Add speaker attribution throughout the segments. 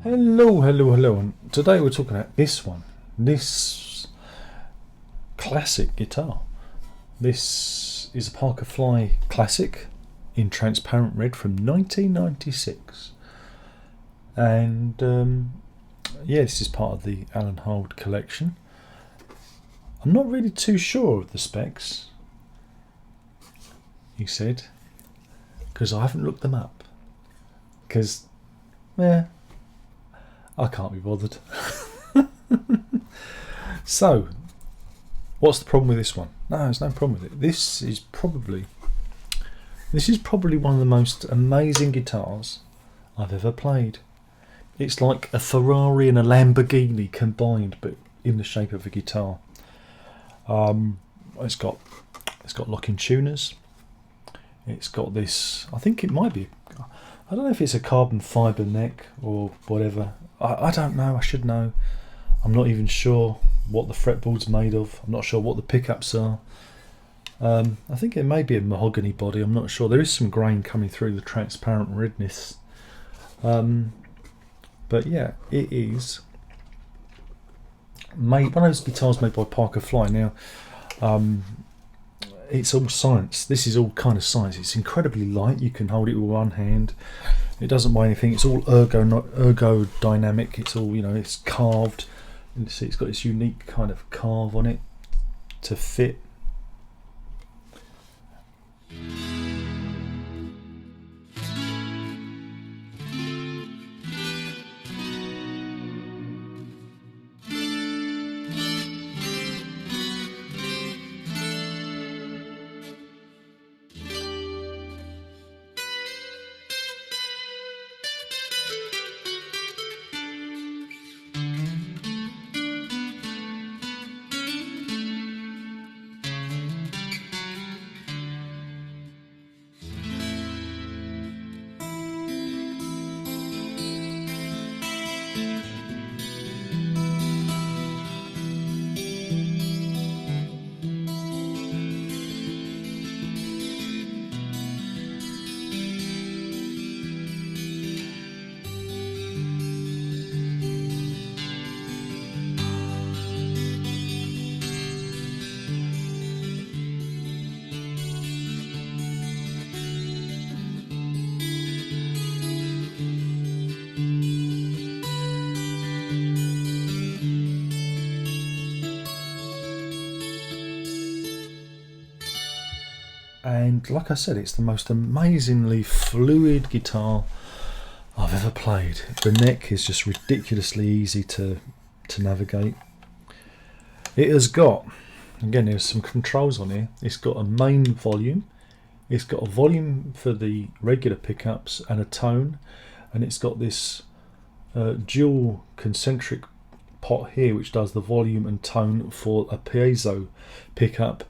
Speaker 1: Hello, and today we're talking about this classic guitar. This is a Parker Fly Classic in transparent red from 1996, and this is part of the Alan Harwood collection. I'm not really too sure of the specs, he said, because I haven't looked them up, because I can't be bothered. So, what's the problem with this one? No, there's no problem with it. This is probably one of the most amazing guitars I've ever played. It's like a Ferrari and a Lamborghini combined, but in the shape of a guitar. It's got locking tuners. It's got this. I think it might be. I don't know if it's a carbon fibre neck or whatever. I don't know. I should know. I'm not even sure what the fretboard's made of. I'm not sure what the pickups are. I think it may be a mahogany body. I'm not sure. There is some grain coming through the transparent redness. But yeah, it is made, one of those guitars made by Parker Fly. Now, it's all science. This is all kind of science. It's incredibly light. You can hold it with one hand. It doesn't weigh anything. It's all ergodynamic. It's all, it's carved. And see, it's got this unique kind of carve on it to fit. And like I said, it's the most amazingly fluid guitar I've ever played. The neck is just ridiculously easy to navigate. It has got, again, there's some controls on here. It's got a main volume. It's got a volume for the regular pickups and a tone. And it's got this dual concentric pot here, which does the volume and tone for a piezo pickup.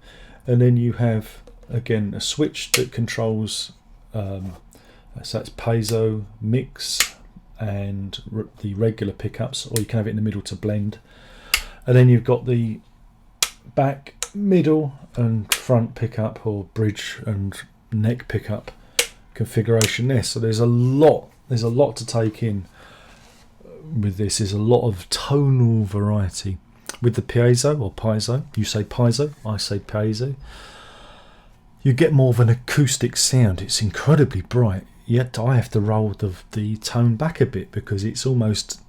Speaker 1: And then you have, again, a switch that controls, so that's piezo, mix, and the regular pickups, or you can have it in the middle to blend. And then you've got the back, middle, and front pickup, or bridge and neck pickup configuration there. So there's a lot to take in with this. There's a lot of tonal variety with the piezo or piezo. You say piezo, I say piezo. You get more of an acoustic sound. It's incredibly bright, yet I have to roll the tone back a bit because it's almost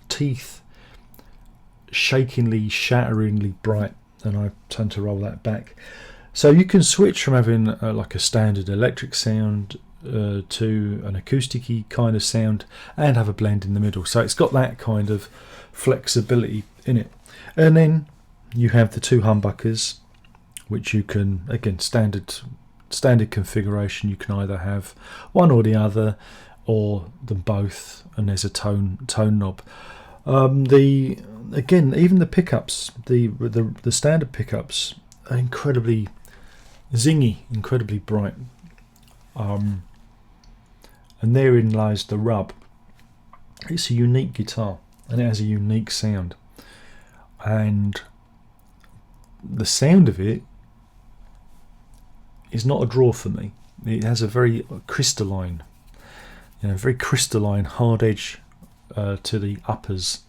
Speaker 1: teeth shakingly, shatteringly bright, and I tend to roll that back. So you can switch from having like a standard electric sound to an acoustic-y kind of sound and have a blend in the middle. So it's got that kind of flexibility in it. And then you have the two humbuckers, which you can, again, standard configuration. You can either have one or the other, or them both, and there's a tone knob. Again, even the pickups, the standard pickups are incredibly zingy, incredibly bright, and therein lies the rub. It's a unique guitar, and it has a unique sound, and the sound of it is not a draw for me. It has a very crystalline, very crystalline hard edge to the uppers.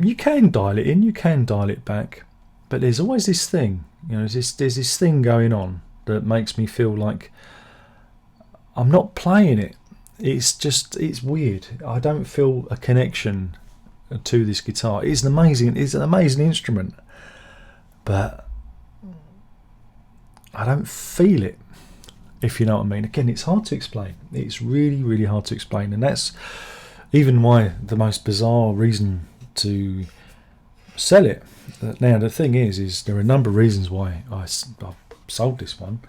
Speaker 1: You can dial it in, you can dial it back, but there's always this thing, you know, there's this thing going on that makes me feel like I'm not playing it. It's weird. I don't feel a connection to this guitar. It's an amazing instrument, but I don't feel it, if you know what I mean. Again, it's hard to explain. It's really, really hard to explain, and that's even why the most bizarre reason to sell it. Now the thing is there are a number of reasons why I've sold this one,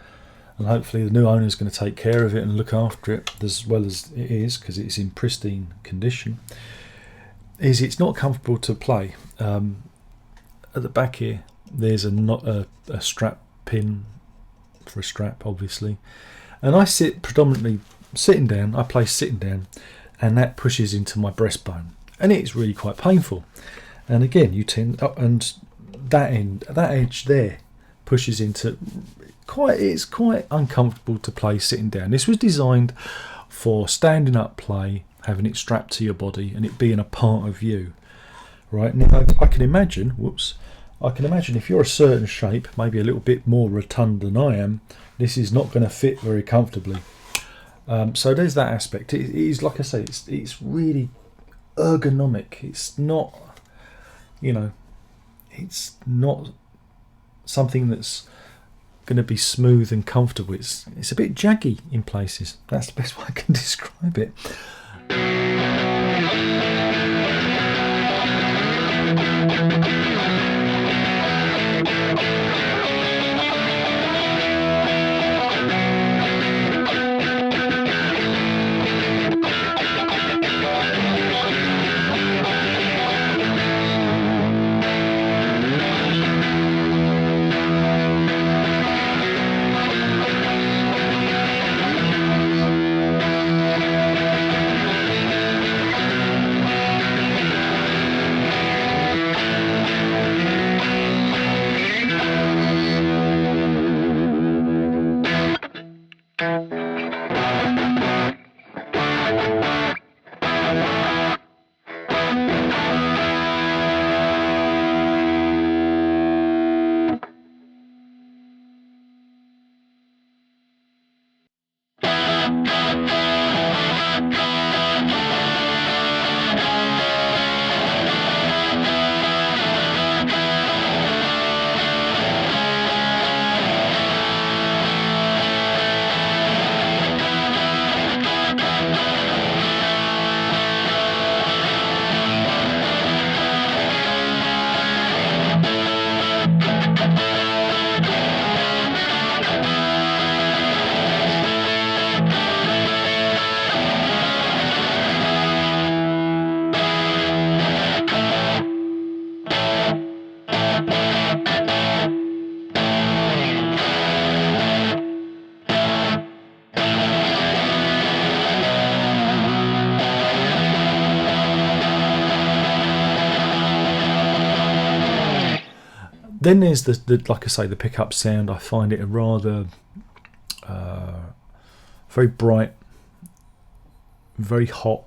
Speaker 1: and hopefully the new owner is going to take care of it and look after it as well as it is, because it's in pristine condition. Is it's not comfortable to play. At the back here there's a strap pin for a strap, obviously, and I sit predominantly sitting down. I play sitting down, and that pushes into my breastbone, and it's really quite painful. And again, you tend up, and that edge there pushes into it's quite uncomfortable to play sitting down. This was designed for standing up play, having it strapped to your body and it being a part of you. Right now, I can imagine if you're a certain shape, maybe a little bit more rotund than I am, this is not going to fit very comfortably. So there's that aspect. It is, like I say, it's really ergonomic. It's not, it's not something that's going to be smooth and comfortable. It's a bit jaggy in places. That's the best way I can describe it. Then there's the like I say, the pickup sound. I find it a rather very bright, very hot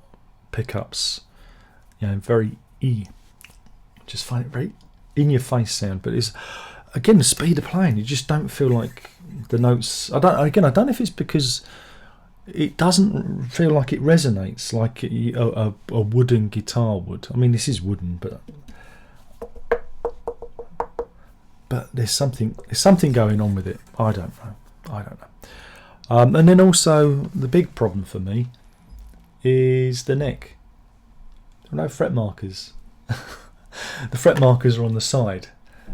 Speaker 1: pickups. You know, very just find it very in your face sound. But it's again the speed of playing. You just don't feel like the notes. I don't know if it's because it doesn't feel like it resonates like a wooden guitar would. I mean, this is wooden, but there's something going on with it. I don't know. And then also the big problem for me is the neck. There are no fret markers. The fret markers are on the side,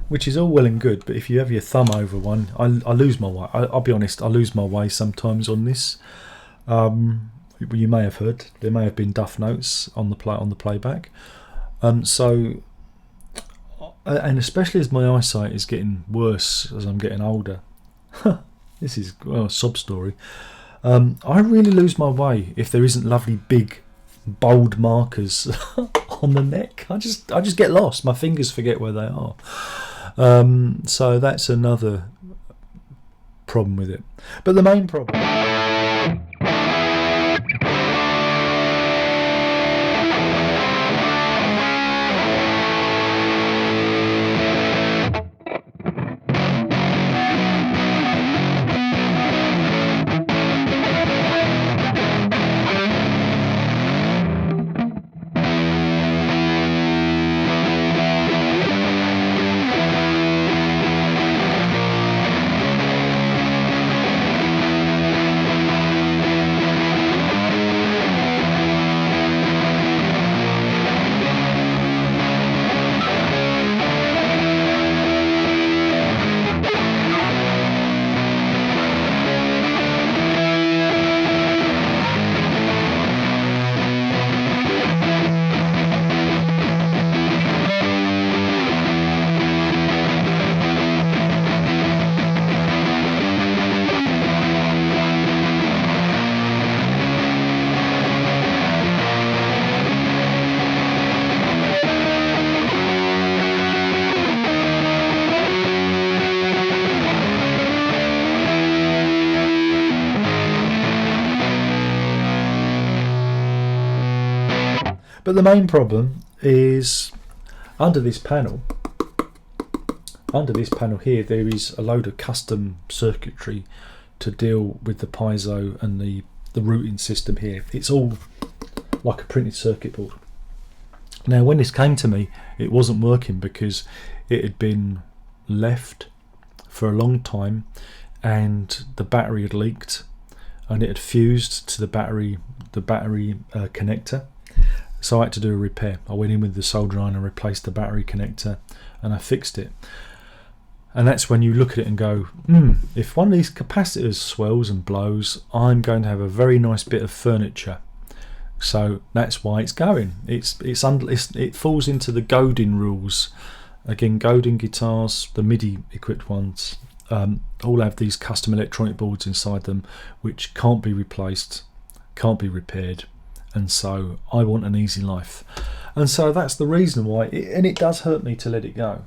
Speaker 1: which is all well and good, but if you have your thumb over one, I lose my way. I'll be honest, I lose my way sometimes on this. You may have heard there may have been duff notes on the playback. So, and especially as my eyesight is getting worse as I'm getting older. This is a sob story. I really lose my way if there isn't lovely big bold markers on the neck. I just get lost. My fingers forget where they are. So that's another problem with it. But the main problem. But the main problem is under this panel here, there is a load of custom circuitry to deal with the piezo and the routing system here. It's all like a printed circuit board. Now when this came to me, it wasn't working because it had been left for a long time and the battery had leaked and it had fused to the battery connector. So I had to do a repair. I went in with the solder iron and replaced the battery connector and I fixed it. And that's when you look at it and go, if one of these capacitors swells and blows, I'm going to have a very nice bit of furniture. So that's why it's going. It falls into the Godin rules. Again, Godin guitars, the MIDI equipped ones, all have these custom electronic boards inside them which can't be replaced, can't be repaired. And so I want an easy life, and so that's the reason why and it does hurt me to let it go,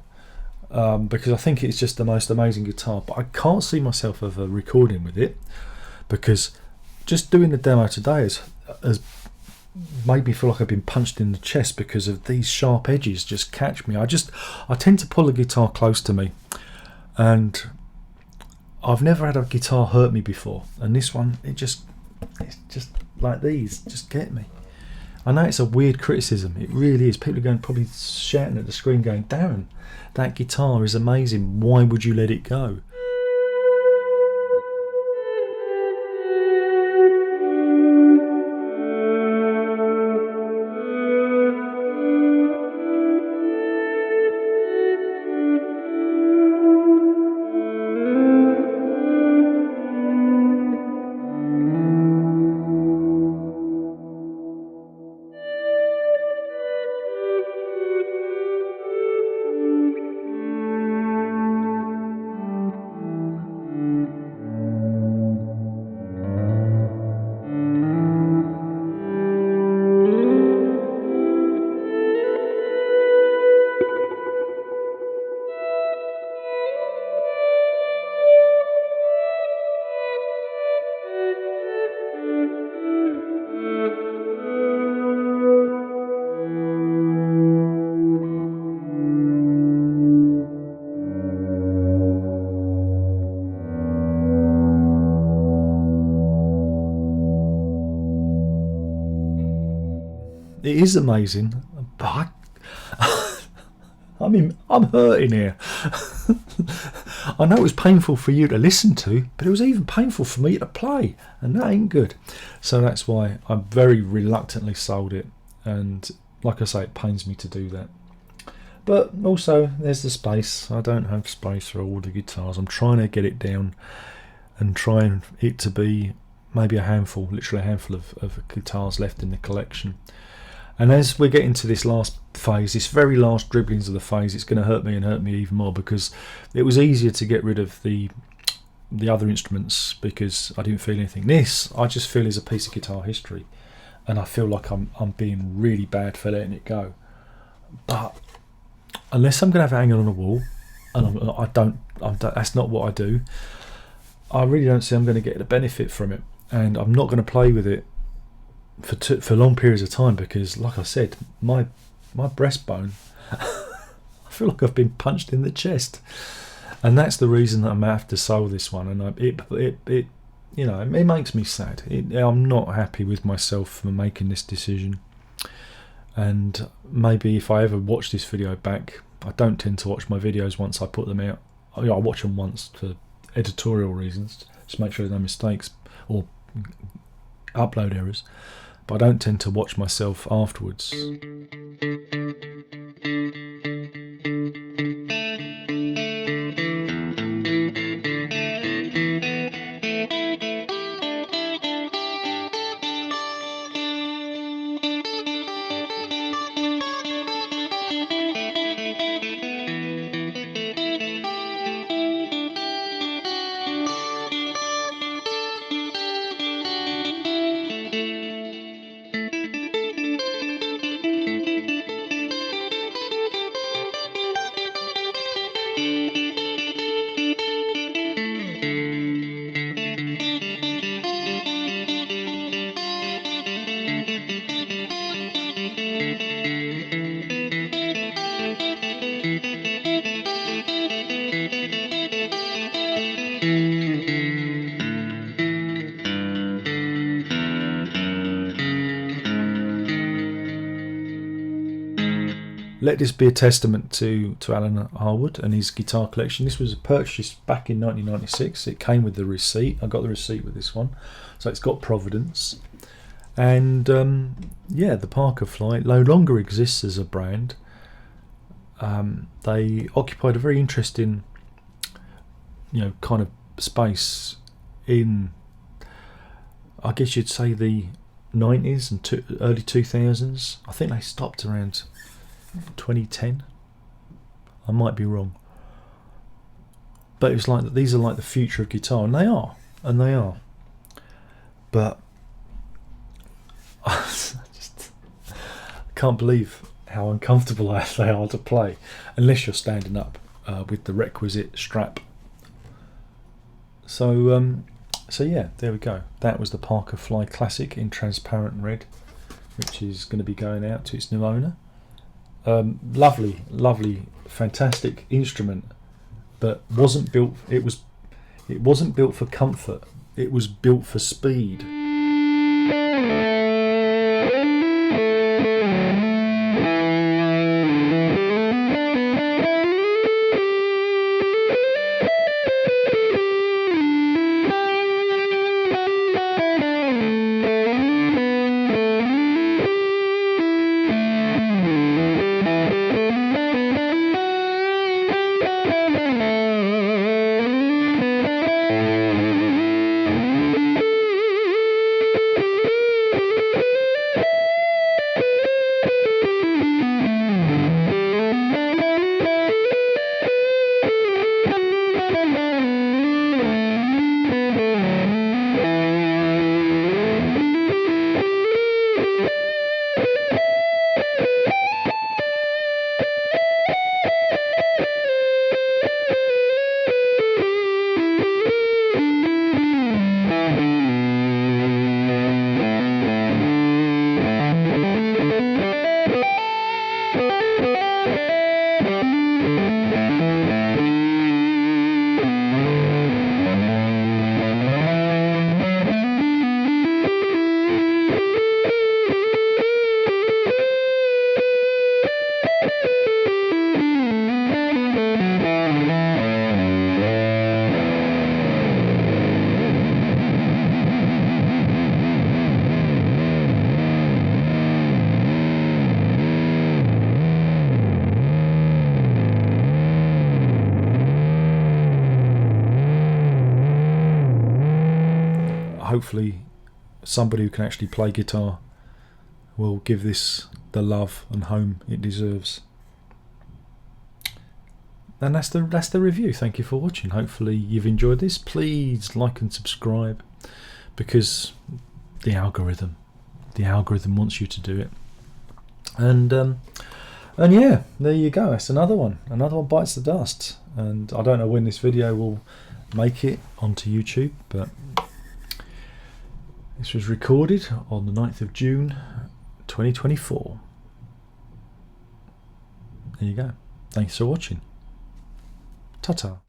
Speaker 1: because I think it's just the most amazing guitar, but I can't see myself ever recording with it because just doing the demo today has made me feel like I've been punched in the chest because of these sharp edges just catch me. I tend to pull the guitar close to me, and I've never had a guitar hurt me before, and this one it's just like these just get me. I know it's a weird criticism, it really is. People are going probably shouting at the screen going, Darren, that guitar is amazing, why would you let it go? it is amazing, but I'm hurting here. I know it was painful for you to listen to, but it was even painful for me to play, and that ain't good. So that's why I very reluctantly sold it, and like I say, it pains me to do that. But also, there's the space. I don't have space for all the guitars. I'm trying to get it down and trying it to be maybe a handful, literally a handful of guitars left in the collection. And as we're getting to this last phase, this very last dribblings of the phase, it's going to hurt me even more, because it was easier to get rid of the other instruments because I didn't feel anything. This, I just feel, is a piece of guitar history, and I feel like I'm being really bad for letting it go. But unless I'm going to have it hanging on a wall, and that's not what I do, I really don't see I'm going to get the benefit from it, and I'm not going to play with it for long periods of time, because, like I said, my breastbone, I feel like I've been punched in the chest, and that's the reason that I'm going to have to sell this one. And it you know, it makes me sad. I'm not happy with myself for making this decision. And maybe if I ever watch this video back, I don't tend to watch my videos once I put them out. I watch them once for editorial reasons, just make sure there's no mistakes or upload errors, but I don't tend to watch myself afterwards. Let this be a testament to Alan Harwood and his guitar collection. This was purchased back in 1996. It came with the receipt. I got the receipt with this one, so it's got provenance. And yeah, the Parker Fly no longer exists as a brand. They occupied a very interesting, kind of space in, I guess you'd say, the 90s and early 2000s. I think they stopped around 2010. I might be wrong, but it's like these are like the future of guitar, and they are. But I just can't believe how uncomfortable they are to play unless you're standing up with the requisite strap. So yeah, there we go. That was the Parker Fly Classic in transparent red, which is going to be going out to its new owner. Lovely, fantastic instrument, but wasn't built. It wasn't built for comfort. It was built for speed. hopefully somebody who can actually play guitar will give this the love and home it deserves. And that's the review. Thank you for watching. Hopefully you've enjoyed this. Please like and subscribe, because the algorithm wants you to do it. And yeah, there you go. That's another one bites the dust. And I don't know when this video will make it onto YouTube, but this was recorded on the 9th of June 2024. There you go. Thanks for watching. Ta-ta.